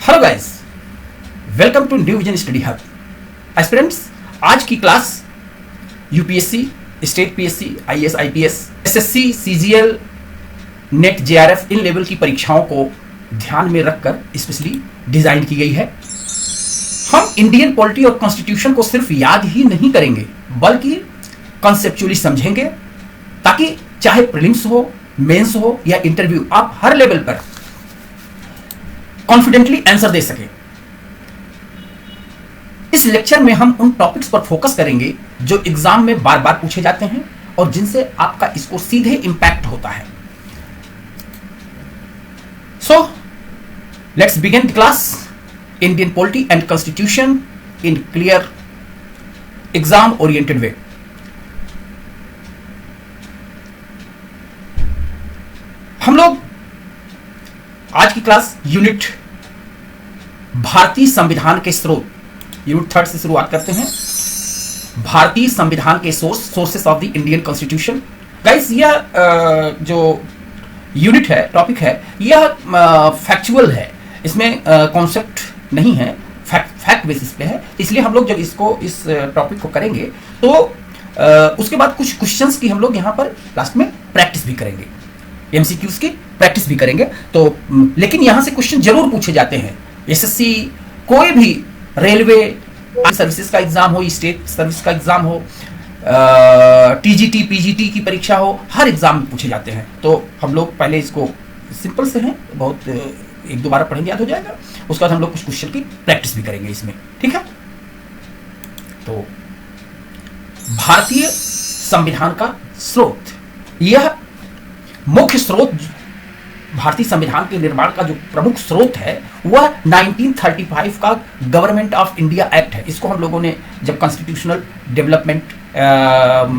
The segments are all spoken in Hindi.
Hello guys, welcome to New Vision Study Hub. Aspirants, आज की class UPSC, state PSC, IAS, IPS, SSC, CGL, NET, JRF इन लेवल की परीक्षाओं को ध्यान में रखकर स्पेशली डिजाइन की गई है। हम इंडियन पॉलिटी और कॉन्स्टिट्यूशन को सिर्फ याद ही नहीं करेंगे बल्कि कॉन्सेप्चुअली समझेंगे, ताकि चाहे प्रीलिम्स हो, मेंस हो या इंटरव्यू, आप हर लेवल पर कॉन्फिडेंटली आंसर दे सके। इस लेक्चर में हम उन टॉपिक्स पर फोकस करेंगे जो एग्जाम में बार बार पूछे जाते हैं और जिनसे आपका स्कोर सीधे इंपैक्ट होता है। So let's begin the class. Indian polity and constitution in clear exam oriented way. हम लोग आज की क्लास यूनिट भारतीय संविधान के स्रोत, यूनिट 3 से शुरुआत करते हैं। भारतीय संविधान के sources of the Indian constitution. Guys, यह जो यूनिट है, टॉपिक है, यह फैक्चुअल है, इसमें कॉन्सेप्ट नहीं है, फैक्ट बेसिस पे है। इसलिए हम लोग जब इस टॉपिक को करेंगे तो उसके बाद कुछ क्वेश्चंस की हम लोग यहाँ पर लास्ट में प्रैक्टिस भी करेंगे, एमसीक्यूज की प्रैक्टिस भी करेंगे। तो लेकिन यहां से क्वेश्चन जरूर पूछे जाते हैं। एसएससी, कोई भी रेलवे सर्विसेज का एग्जाम हो, स्टेट सर्विस का एग्जाम हो, टीजीटी, पीजीटी की परीक्षा हो, हर एग्जाम में पूछे जाते हैं। तो हम लोग पहले इसको सिंपल से हैं, बहुत एक दो बार पढ़ेंगे, याद हो जाएगा। उसके बाद हम लोग कुछ क्वेश्चन की प्रैक्टिस भी करेंगे इसमें, ठीक है। तो भारतीय संविधान का स्रोत, यह मुख्य स्रोत, भारतीय संविधान के निर्माण का जो प्रमुख स्रोत है वह 1935 का गवर्नमेंट ऑफ इंडिया एक्ट है। इसको हम लोगों ने जब कॉन्स्टिट्यूशनल डेवलपमेंट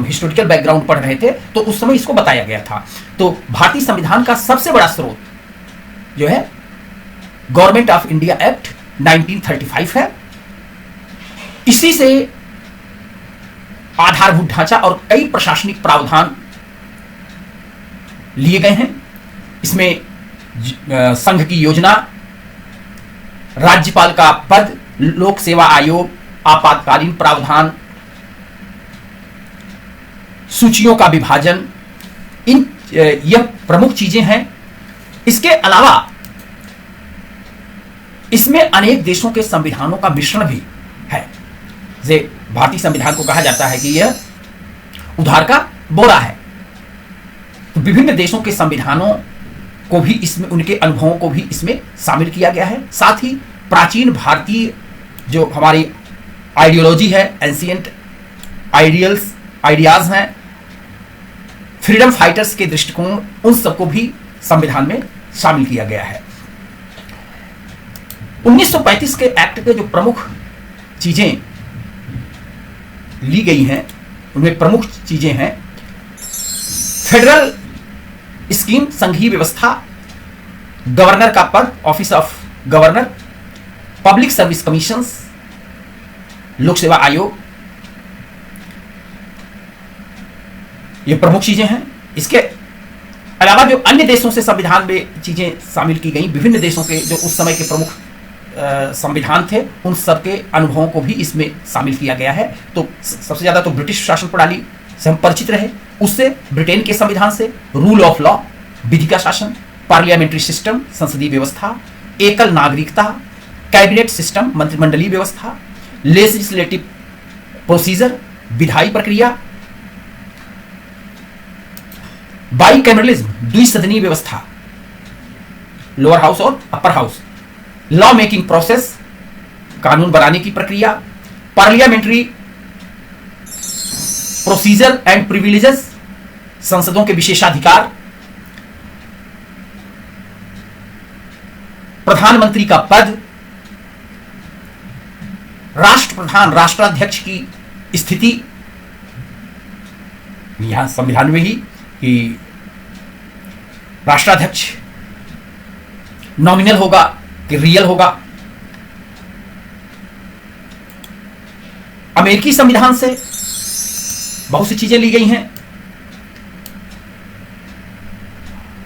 हिस्टोरिकल बैकग्राउंड पढ़ रहे थे तो उस समय इसको बताया गया था। तो भारतीय संविधान का सबसे बड़ा स्रोत जो है गवर्नमेंट ऑफ इंडिया एक्ट 1935 है। इसी से आधारभूत ढांचा और कई प्रशासनिक प्रावधान लिए गए हैं। इसमें संघ की योजना, राज्यपाल का पद, लोक सेवा आयोग, आपातकालीन प्रावधान, सूचियों का विभाजन, यह प्रमुख चीजें हैं। इसके अलावा इसमें अनेक देशों के संविधानों का मिश्रण भी है। जैसे भारतीय संविधान को कहा जाता है कि यह उधार का बोरा है। तो विभिन्न देशों के संविधानों को भी इसमें, उनके अनुभवों को भी इसमें शामिल किया गया है। साथ ही प्राचीन भारतीय जो हमारी आइडियोलॉजी है, एंशिएंट आइडियाज हैं, फ्रीडम फाइटर्स के दृष्टिकोण, उन सबको भी संविधान में शामिल किया गया है। 1935 के एक्ट के जो प्रमुख चीजें ली गई हैं, उनमें प्रमुख चीजें हैं फेडरल स्कीम, संघीय व्यवस्था, गवर्नर का पद, office of governor, public service commissions, लोक सेवा आयोग, ये प्रमुख चीजें हैं। इसके अलावा जो अन्य देशों से संविधान में चीजें शामिल की गई, विभिन्न देशों के जो उस समय के प्रमुख संविधान थे, उन सबके अनुभवों को भी इसमें शामिल किया गया है। तो सबसे ज्यादा तो ब्रिटिश शासन प्रणाली से हम परिचित रहे, उससे ब्रिटेन के संविधान से रूल ऑफ लॉ, विधि का शासन, पार्लियामेंट्री सिस्टम, संसदीय व्यवस्था, एकल नागरिकता, कैबिनेट सिस्टम, मंत्रिमंडलीय व्यवस्था, लेजिस्लेटिव प्रोसीजर, विधायी प्रक्रिया, बाइकैमरलिज्म, द्विसदनीय व्यवस्था, लोअर हाउस और upper house, law making process, कानून बनाने की प्रक्रिया, पार्लियामेंट्री प्रोसीजर एंड प्रिविलेजेस, संसदों के विशेषाधिकार, प्रधानमंत्री का पद, राष्ट्रप्रधान, राष्ट्राध्यक्ष की स्थिति, यहां संविधान में ही कि राष्ट्राध्यक्ष नॉमिनल होगा कि रियल होगा। अमेरिकी संविधान से बहुत सी चीजें ली गई हैं।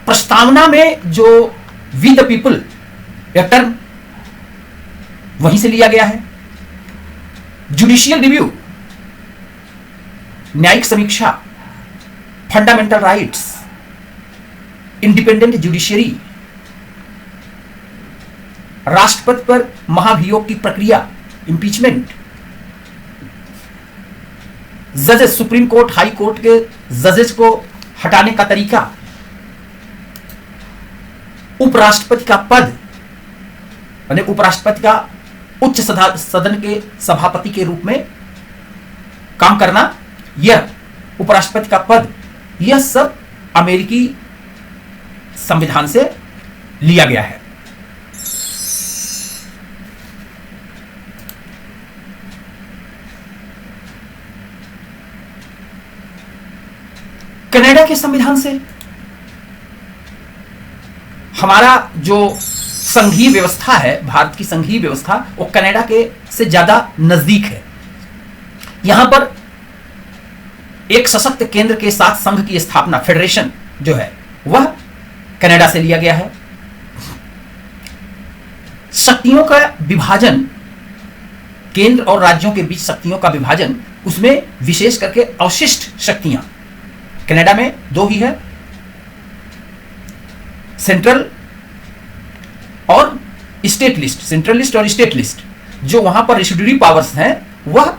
प्रस्तावना में जो वी द पीपल यह टर्म वहीं से लिया गया है। जुडिशियल रिव्यू, न्यायिक समीक्षा, फंडामेंटल राइट्स, इंडिपेंडेंट जुडिशियरी, राष्ट्रपति पर महाभियोग की प्रक्रिया, इंपीचमेंट, जजेस, सुप्रीम कोर्ट हाई कोर्ट के जजेस को हटाने का तरीका, उपराष्ट्रपति का पद, यानी उपराष्ट्रपति का उच्च सदन के सभापति के रूप में काम करना, यह उपराष्ट्रपति का पद, यह सब अमेरिकी संविधान से लिया गया है। कनाडा के संविधान से हमारा जो संघीय व्यवस्था है, भारत की संघीय व्यवस्था, वो कनाडा के से ज्यादा नजदीक है। यहां पर एक सशक्त केंद्र के साथ संघ की स्थापना, फेडरेशन जो है, वह कनाडा से लिया गया है। शक्तियों का विभाजन, केंद्र और राज्यों के बीच शक्तियों का विभाजन, उसमें विशेष करके अवशिष्ट शक्तियां कनाडा में दो ही है, सेंट्रल और स्टेट लिस्ट, सेंट्रल लिस्ट और स्टेट लिस्ट। जो वहां पर रेसिड्यूरी पावर्स हैं वह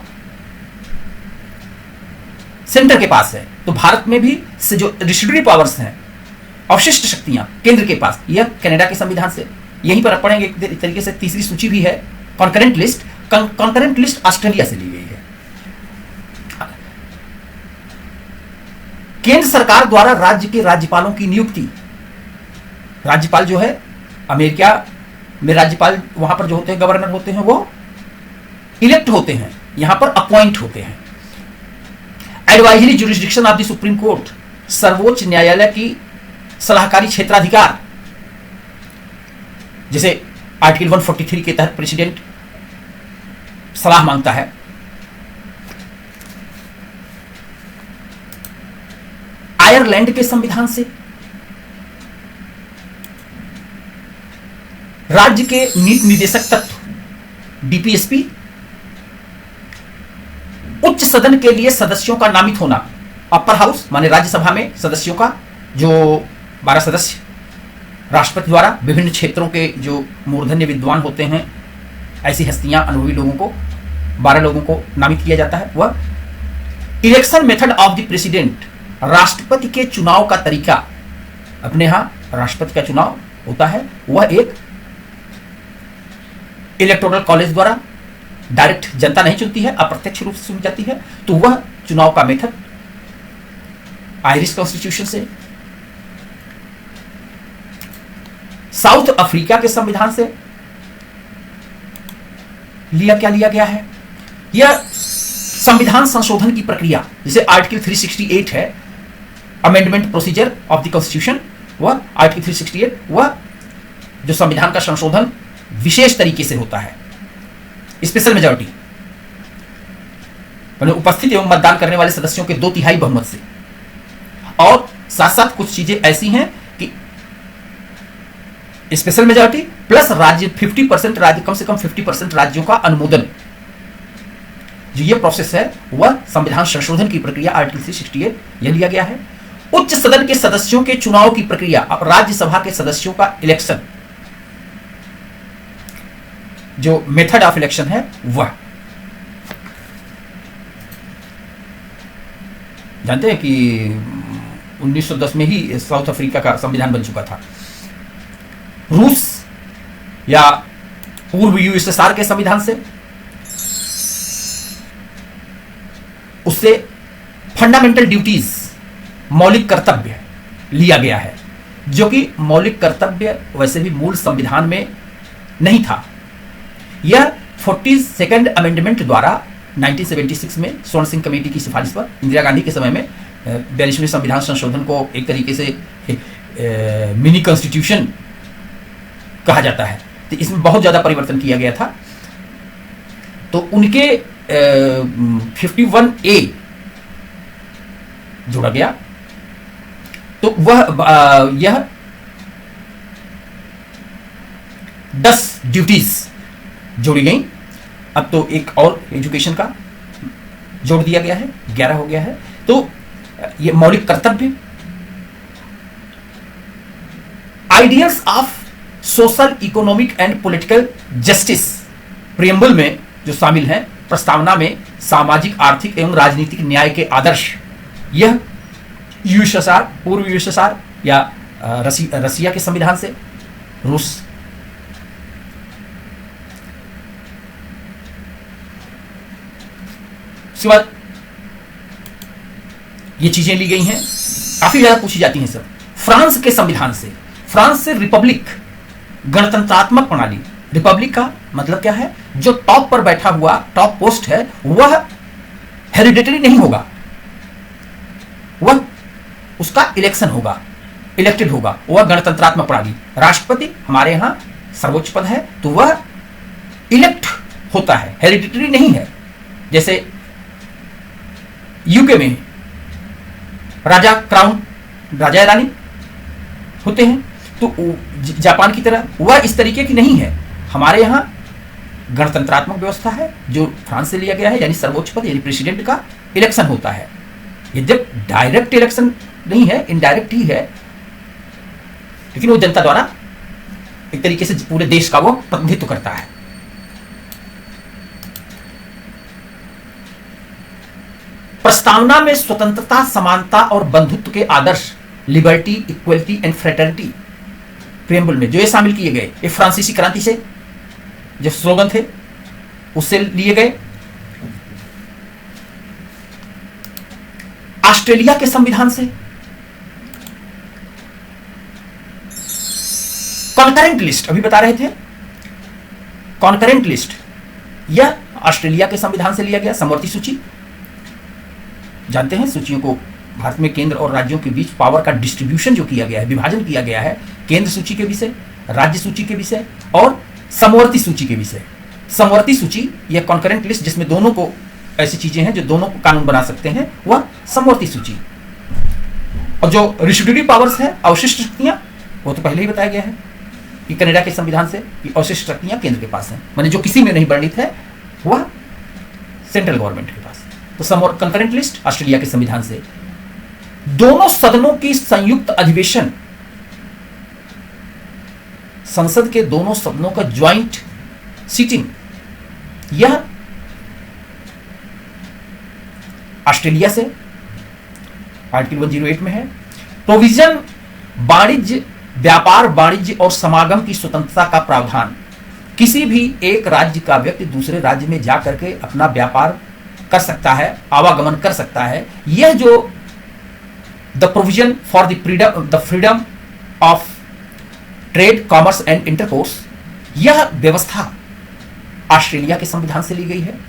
सेंटर के पास है। तो भारत में भी से जो रेसिड्यूरी पावर्स हैं, अवशिष्ट शक्तियां केंद्र के पास, यह कनाडा के संविधान से। यहीं पर पढ़ेंगे एक तरीके से तीसरी सूची भी है, concurrent list. Concurrent list Australia से ली गई है। केंद्र सरकार द्वारा राज्य के राज्यपालों की नियुक्ति, राज्यपाल जो है अमेरिका में, राज्यपाल वहां पर जो होते हैं, गवर्नर होते हैं, वो इलेक्ट होते हैं, यहां पर अपॉइंट होते हैं। Advisory jurisdiction of the supreme court, सर्वोच्च न्यायालय की सलाहकारी क्षेत्राधिकार, जैसे आर्टिकल 143 के तहत प्रेसिडेंट सलाह मांगता है। आयरलैंड के संविधान से राज्य के नीति निदेशक तत्व, डीपीएसपी, उच्च सदन के लिए सदस्यों का नामित होना, अपर हाउस माने राज्यसभा में सदस्यों का, जो 12 सदस्य राष्ट्रपति द्वारा विभिन्न क्षेत्रों के जो मूर्धन्य विद्वान होते हैं, ऐसी हस्तियां, अनुभवी लोगों को, 12 लोगों को नामित किया जाता है। वह election method of the president, राष्ट्रपति के चुनाव का तरीका, अपने यहां राष्ट्रपति का चुनाव होता है, वह एक इलेक्टोरल कॉलेज द्वारा, डायरेक्ट जनता नहीं चुनती है, अप्रत्यक्ष रूप से चुनी जाती है। तो वह चुनाव का मेथड आयरिश कॉन्स्टिट्यूशन से। साउथ अफ्रीका के संविधान से लिया गया है, यह संविधान संशोधन की प्रक्रिया, जैसे आर्टिकल 368 है, amendment procedure of the constitution, वह आर्टिकल 368, वह जो संविधान का संशोधन विशेष तरीके से होता है, स्पेशल मेजॉरिटी, मतलब उपस्थित एवं मतदान करने वाले सदस्यों के 2/3 बहुमत से। और साथ साथ कुछ चीजें ऐसी हैं कि स्पेशल मेजॉरिटी प्लस राज्य 50% राज्य, कम से कम 50% राज्यों का अनुमोदन, जो ये प्रोसेस है, वह संविधान संशोधन की प्रक्रिया आर्टिकल 368 यह लिया गया है। उच्च सदन के सदस्यों के चुनाव की प्रक्रिया, अब राज्यसभा के सदस्यों का इलेक्शन, जो मेथड ऑफ इलेक्शन है, वह जानते हैं कि 1910 में ही साउथ अफ्रीका का संविधान बन चुका था। रूस या पूर्व यूएसएसआर के संविधान से, उससे फंडामेंटल ड्यूटीज, मौलिक कर्तव्य लिया गया है, जो कि मौलिक कर्तव्य वैसे भी मूल संविधान में नहीं था। यह 42nd अमेंडमेंट द्वारा 1976 में स्वर्ण सिंह कमेटी की सिफारिश पर इंदिरा गांधी के समय में 42वें संविधान संशोधन को एक तरीके से मिनी कॉन्स्टिट्यूशन कहा जाता है। तो इसमें बहुत ज्यादा परिवर्तन किया गया था। तो उनके 51A जोड़ा गया, तो वह यह 10 ड्यूटीज जोड़ी गई। अब तो एक और एजुकेशन का जोड़ दिया गया है, 11 हो गया है। तो ये मौलिक कर्तव्य, ideals of social, economic and political justice preamble में जो शामिल हैं, प्रस्तावना में सामाजिक, आर्थिक एवं राजनीतिक न्याय के आदर्श, यह यूएसएसआर, पूर्व यूएसएसआर या रसिया के संविधान से, रूस उसके बाद ये चीजें ली गई हैं, काफी ज्यादा पूछी जाती हैं सब। फ्रांस के संविधान से, फ्रांस से रिपब्लिक, गणतंत्रात्मक प्रणाली। रिपब्लिक का मतलब क्या है? जो टॉप पर बैठा हुआ, टॉप पोस्ट है, वह हेरिडिटरी नहीं होगा, वह उसका इलेक्शन होगा, इलेक्टेड होगा, वह गणतंत्रात्मक प्रणाली। राष्ट्रपति हमारे यहां सर्वोच्च पद है, तो वह इलेक्ट होता है, हेरिडिटरी नहीं है। जैसे यूके में राजा, क्राउन, राजा रानी होते हैं, तो जापान की तरह वह इस तरीके की नहीं है। हमारे यहां गणतंत्रात्मक व्यवस्था है, जो फ्रांस से लिया गया है, यानी सर्वोच्च पद यानी प्रेसिडेंट का इलेक्शन होता है। ये जब डायरेक्ट इलेक्शन नहीं है, इनडायरेक्ट ही है, लेकिन वो जनता द्वारा एक तरीके से पूरे देश का वो प्रतिनिधित्व करता है। प्रस्तावना में स्वतंत्रता, समानता और बंधुत्व के आदर्श, liberty, equality and fraternity, preamble में जो ये शामिल किए गए, ये फ्रांसीसी क्रांति से जो स्लोगन थे उससे लिए गए। ऑस्ट्रेलिया के संविधान से, कॉन्करेंट लिस्ट अभी बता रहे थे, कॉन्करेंट लिस्ट यह ऑस्ट्रेलिया के संविधान से लिया गया। समवर्ती सूची, जानते हैं सूचियों को भारत में केंद्र और राज्यों के बीच पावर का डिस्ट्रीब्यूशन जो किया गया है, विभाजन किया गया है, केंद्र सूची के विषय, राज्य सूची के विषय और समवर्ती सूची के विषय। समवर्ती सूची यह कॉन्करेंट लिस्ट, जिसमें दोनों को ऐसी चीजें हैं जो दोनों को कानून बना सकते हैं, वह समवर्ती सूची। और जो रेसिड्यूरी पावर्स है, अवशिष्ट शक्तियां, वो तो पहले ही बताया गया है कि कनाडा के संविधान से कि अवशिष्ट शक्तियां केंद्र के पास हैं, माने जो किसी में नहीं वर्णित है वह सेंट्रल गवर्नमेंट के पास। तो कंकरेंट लिस्ट ऑस्ट्रेलिया के संविधान से। दोनों सदनों की संयुक्त अधिवेशन, संसद के दोनों सदनों का ज्वाइंट सीटिंग, यह ऑस्ट्रेलिया से आर्टिकल 108 में है। प्रोविजन, वाणिज्य, व्यापार, वाणिज्य और समागम की स्वतंत्रता का प्रावधान, किसी भी एक राज्य का व्यक्ति दूसरे राज्य में जाकर के अपना व्यापार कर सकता है, आवागमन कर सकता है। यह जो the provision for the freedom of trade, commerce and intercourse, यह व्यवस्था ऑस्ट्रेलिया के संविधान से ली गई है।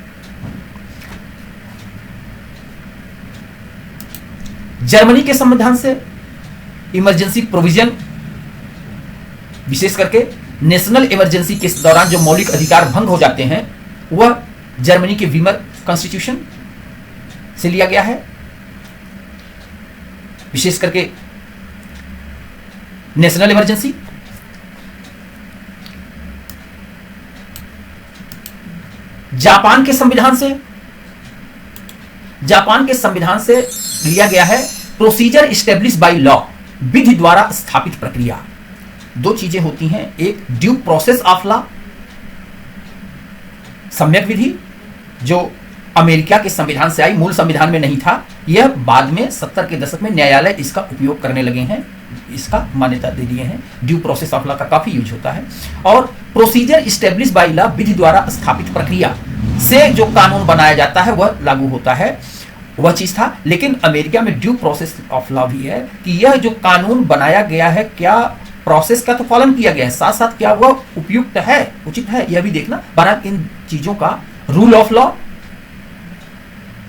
जर्मनी के संविधान से इमरजेंसी प्रोविजन, विशेष करके नेशनल इमरजेंसी के दौरान जो मौलिक अधिकार भंग हो जाते हैं, वह जर्मनी के वीमर कॉन्स्टिट्यूशन से लिया गया है। विशेष करके नेशनल इमरजेंसी। जापान के संविधान से, जापान के संविधान से लिया गया है प्रोसीजर इस्टेब्लिश बाय लॉ, विधि द्वारा स्थापित प्रक्रिया। दो चीजें होती हैं, एक ड्यू प्रोसेस ऑफ लॉ, सम्यक विधि, जो अमेरिका के संविधान से आई, मूल संविधान में नहीं था। यह बाद में 70 के दशक में न्यायालय इसका उपयोग करने लगे हैं, इसका मान्यता दे दिए हैं। ड्यू प्रोसेस ऑफ लॉ का काफी यूज होता है। और प्रोसीजर इस्टेब्लिश बाय लॉ, विधि द्वारा स्थापित प्रक्रिया से जो कानून बनाया जाता है वह लागू होता है, वह चीज था। लेकिन अमेरिका में ड्यू प्रोसेस ऑफ लॉ भी है कि यह जो कानून बनाया गया है, क्या प्रोसेस का तो पालन किया गया है, साथ साथ क्या वह उपयुक्त है, उचित है, यह भी देखना। बहरहाल इन चीजों का rule of law,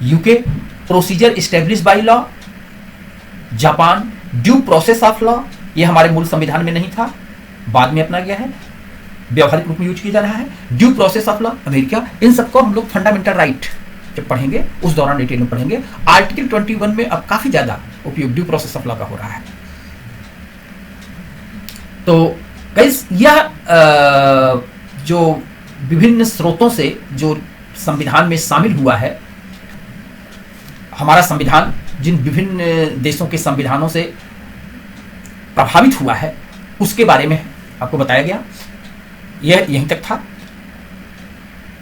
UK procedure establish by law, Japan due process of law, यह हमारे मूल संविधान में नहीं था, बाद में अपना गया है, व्यवहारिक रूप में यूज किया जा रहा है। Due process of law America, इन सबको हम लोग फंडामेंटल राइट जब पढ़ेंगे उस दौरान डिटेल में पढ़ेंगे। आर्टिकल 21 में अब काफी ज्यादा उपयोग ड्यू प्रोसेस ऑफ लॉ का हो रहा है। तो गाइस, यह जो विभिन्न स्रोतों से जो संविधान में शामिल हुआ है, हमारा संविधान जिन विभिन्न देशों के संविधानों से प्रभावित हुआ है उसके बारे में आपको बताया गया। यह यहीं तक था।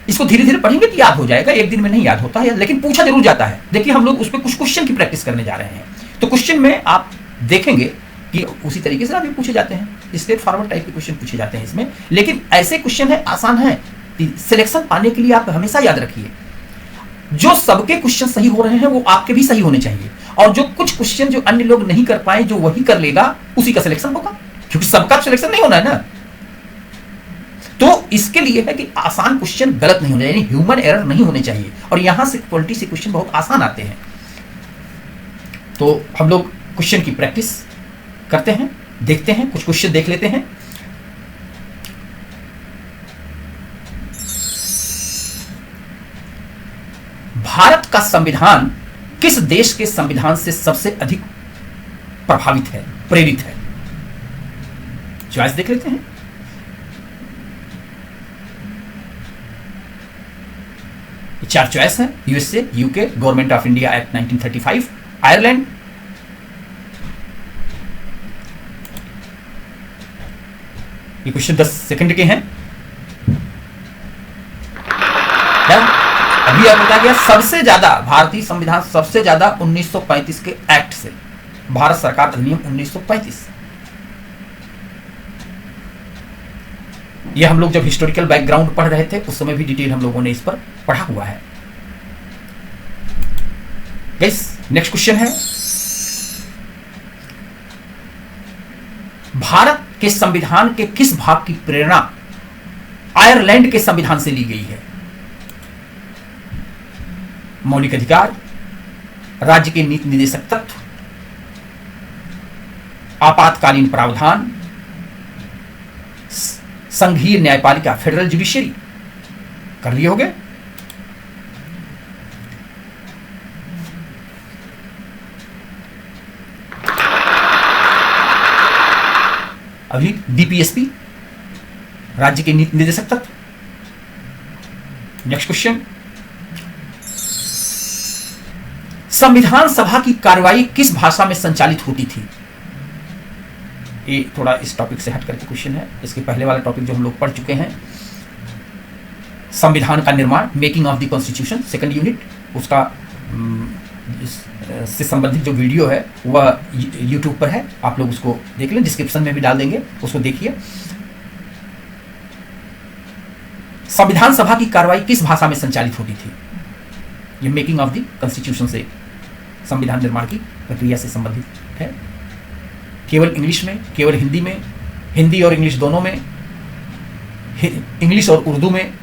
इसको धीरे धीरे पढ़ेंगे तो याद हो जाएगा, एक दिन में नहीं याद होता है, लेकिन पूछा जरूर जाता है। देखिए हम लोग उस पर कुछ क्वेश्चन की प्रैक्टिस करने जा रहे हैं, तो क्वेश्चन में आप देखेंगे कि उसी तरीके से अभी पूछे जाते हैं, स्ट्रेट फॉरवर्ड टाइप के क्वेश्चन पूछे जाते हैं इसमें। लेकिन ऐसे क्वेश्चन है, आसान है, सिलेक्शन पाने के लिए आप हमेशा याद रखिए, जो सबके क्वेश्चन सही हो रहे हैं वो आपके भी सही होने चाहिए, और जो कुछ क्वेश्चन जो अन्य लोग नहीं कर पाए जो वही कर लेगा उसी का सिलेक्शन होगा, क्योंकि सबका सिलेक्शन नहीं होना है ना। तो इसके लिए है कि आसान क्वेश्चन गलत नहीं होने, यानी ह्यूमन एरर नहीं होने चाहिए, और यहां से क्वालिटी से क्वेश्चन बहुत आसान आते हैं। तो हम लोग क्वेश्चन की प्रैक्टिस करते हैं, देखते हैं, कुछ क्वेश्चन देख लेते हैं। भारत का संविधान किस देश के संविधान से सबसे अधिक प्रभावित है, प्रेरित है? चॉइस देख लेते हैं। चार चॉइस है: USA, UK, government of India act 1935, Ireland, ये क्वेश्चन 10 सेकंड के हैं। अभी आप बता गया सबसे ज्यादा भारतीय संविधान सबसे ज्यादा 1935 के एक्ट से, भारत सरकार अधिनियम 1935। ये हम लोग जब हिस्टोरिकल बैकग्राउंड पढ़ रहे थे उस समय भी डिटेल हम लोगों ने इस पर पढ़ा हुआ है। गाइस नेक्स्ट क्वेश्चन है, भारत के संविधान के किस भाग की प्रेरणा आयरलैंड के संविधान से ली गई है? मौलिक अधिकार, राज्य के नीति निदेशक तत्व, आपातकालीन प्रावधान, संघीय न्यायपालिका, फेडरल जुडिशरी। कर लिए होगे? अभी डीपीएसपी, राज्य के नीति निदेशक तत्व। नेक्स्ट क्वेश्चन, संविधान सभा की कार्रवाई किस भाषा में संचालित होती थी? ये थोड़ा इस टॉपिक से हट करके क्वेश्चन है। इसके पहले वाला टॉपिक जो हम लोग पढ़ चुके हैं, संविधान का निर्माण, making of the constitution, second unit, उसका से संबंधित जो वीडियो है वह यूट्यूब पर है, आप लोग उसको देख लें, डिस्क्रिप्शन में भी डाल देंगे, उसको देखिए। संविधान सभा की कार्रवाई किस भाषा में संचालित होती थी? ये मेकिंग ऑफ द कॉन्स्टिट्यूशन से, संविधान निर्माण की प्रक्रिया से संबंधित है। केवल इंग्लिश में, केवल हिंदी में, हिंदी और इंग्लिश दोनों में, इंग्लिश और उर्दू में,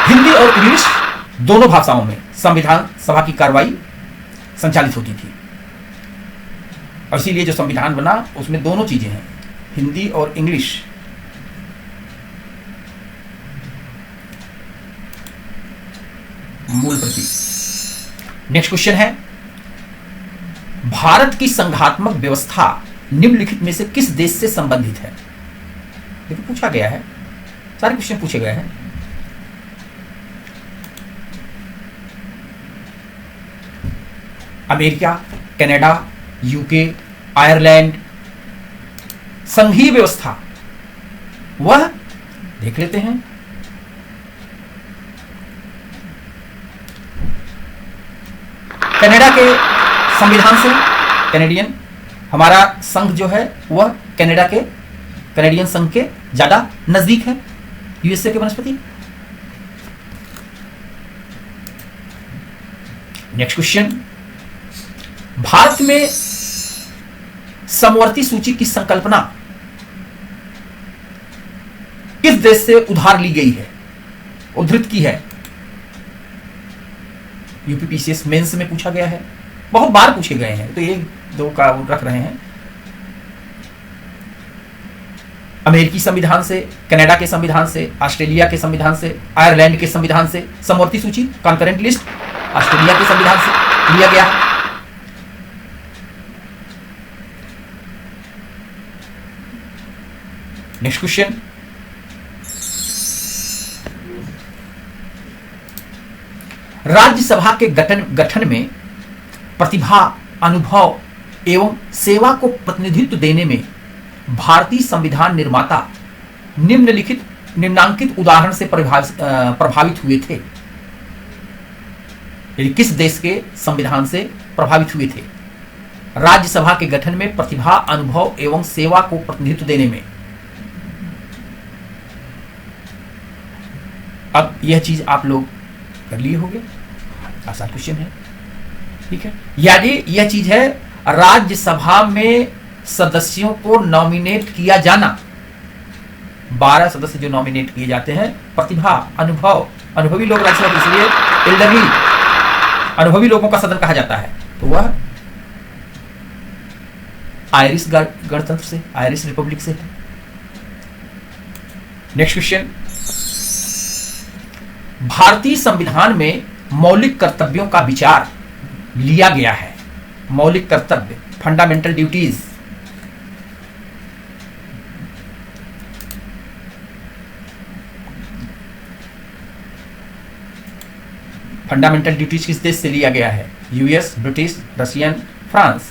हिंदी और इंग्लिश दोनों भाषाओं में संविधान सभा की कार्रवाई संचालित होती थी। और इसीलिए जो संविधान बना उसमें दोनों चीजें हैं, हिंदी और इंग्लिश। मूल प्रति। नेक्स्ट क्वेश्चन है, भारत की संघात्मक व्यवस्था निम्नलिखित में से किस देश से संबंधित है? देखो पूछा गया है, सारे क्वेश्चन पूछे गए हैं। America, Canada, UK, Ireland. संघीय व्यवस्था वह देख लेते हैं। कनाडा के संविधान से, कैनेडियन, हमारा संघ जो है वह कनाडा के, कैनेडियन संघ के ज्यादा नजदीक है यूएसए के वनस्पति। नेक्स्ट क्वेश्चन, भारत में समवर्ती सूची की संकल्पना किस देश से उधार ली गई है, उद्धृत की है? यूपीपीसीएस मेंस में पूछा गया है, बहुत बार पूछे गए हैं, तो एक दो का रख रहे हैं। अमेरिकी संविधान से, कनाडा के संविधान से, ऑस्ट्रेलिया के संविधान से, आयरलैंड के संविधान से समवर्ती सूची, कॉन्करेंट लिस्ट ऑस्ट्रेलिया के संविधान से लिया गया है। नेक्स्ट क्वेश्चन, राज्यसभा के गठन में प्रतिभा, अनुभव एवं सेवा को प्रतिनिधित्व देने में भारतीय संविधान निर्माता निम्नांकित उदाहरण से प्रभावित हुए थे। यानी किस देश के संविधान से प्रभावित हुए थे? राज्यसभा के गठन में प्रतिभा, अनुभव एवं सेवा को प्रतिनिधित्व देने में। अब यह चीज आप लोग कर लिए होंगे, आसान क्वेश्चन है, ठीक है। यानी यह चीज है, राज्यसभा में सदस्यों को नॉमिनेट किया जाना। 12 सदस्य जो नॉमिनेट किए जाते हैं, प्रतिभा, अनुभव, अनुभवी लोग राज्यसभा, इसलिए एल्डरली, अनुभवी लोगों का सदन कहा जाता है। तो वह आयरिश गणतंत्र से, आयरिश रिपब्लिक से है। नेक्स्ट क्वेश्चन, भारतीय संविधान में मौलिक कर्तव्यों का विचार लिया गया है। मौलिक कर्तव्य, फंडामेंटल ड्यूटीज। फंडामेंटल ड्यूटीज किस देश से लिया गया है? US, British, Russian, France.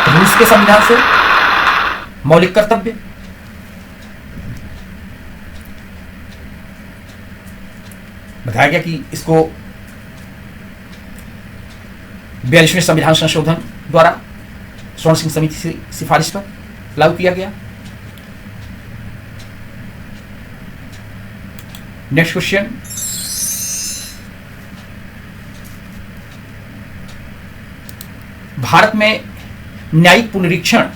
रूस के संविधान से मौलिक कर्तव्य। बताया गया कि इसको 42वें संविधान संशोधन द्वारा स्वर्ण सिंह समिति से सिफारिश पर लागू किया गया। नेक्स्ट क्वेश्चन, भारत में न्यायिक पुनरीक्षण,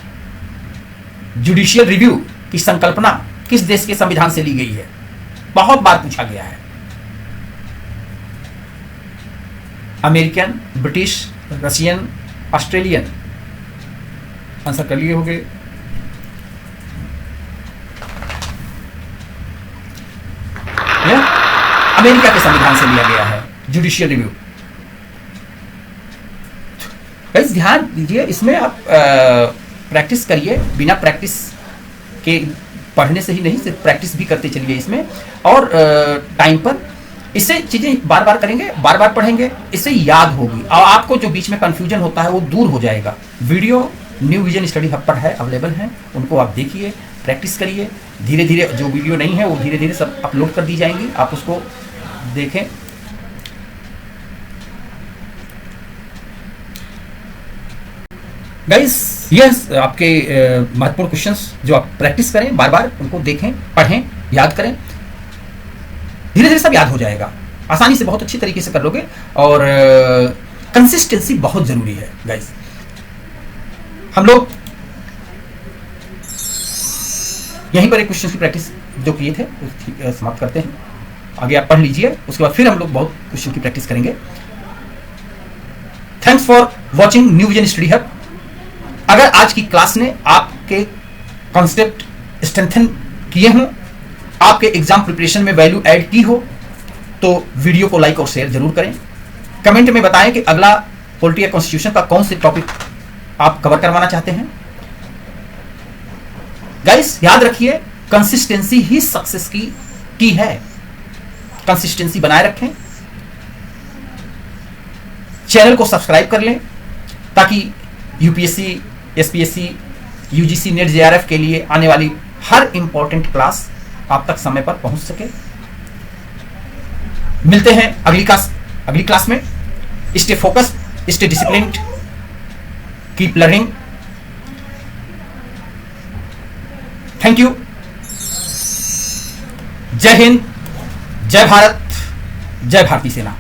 जुडिशियल रिव्यू की संकल्पना किस देश के संविधान से ली गई है? बहुत बार पूछा गया है। American, British, Russian, Australian. Answer कर लिए होंगे। अमेरिका के संविधान से लिया गया है जुडिशियल रिव्यू। गाइस ध्यान दीजिए, इसमें आप प्रैक्टिस करिए। बिना प्रैक्टिस के पढ़ने से ही नहीं, सिर्फ प्रैक्टिस भी करते चलिए इसमें, और टाइम पर। इससे चीजें बार बार करेंगे, बार बार पढ़ेंगे, इससे याद होगी और आपको जो बीच में कंफ्यूजन होता है वो दूर हो जाएगा। Video new Vision Study hub पर है, अवेलेबल है, उनको आप देखिए, प्रैक्टिस करिए। धीरे धीरे जो वीडियो नहीं है वो धीरे धीरे सब अपलोड कर दी जाएंगी, आप उसको देखें। गाइस यस, आपके महत्वपूर्ण क्वेश्चंस जो आप प्रैक्टिस करें, बार बार उनको देखें, पढ़ें, याद करें, धीरे धीरे सब याद हो जाएगा। आसानी से, बहुत अच्छी तरीके से कर लोगे। और कंसिस्टेंसी बहुत जरूरी है गाइस। हम लोग यहीं पर एक क्वेश्चन की प्रैक्टिस जो किए थे समाप्त करते हैं। आगे आप पढ़ लीजिए, उसके बाद फिर हम लोग बहुत क्वेश्चन की प्रैक्टिस करेंगे। Thanks for watching new Vision Study hub. अगर आज की क्लास ने आपके कॉन्सेप्ट स्ट्रेंथन किए हों, आपके एग्जाम प्रिपरेशन में वैल्यू ऐड की हो, तो वीडियो को लाइक और शेयर जरूर करें। कमेंट में बताएं कि अगला पॉलिटी या कॉन्स्टिट्यूशन का कौन से टॉपिक आप कवर करवाना चाहते हैं। गाइस याद रखिए, कंसिस्टेंसी ही सक्सेस की है। कंसिस्टेंसी बनाए रखें, चैनल को सब्सक्राइब कर लें ताकि UPSC, SPSC, UGC, net, JRF के लिए आने वाली हर इंपॉर्टेंट क्लास आप तक समय पर पहुंच सके। मिलते हैं अगली क्लास में। Stay focused, stay disciplined, keep learning. Thank you. जय हिंद, जय भारत, जय भारतीय सेना।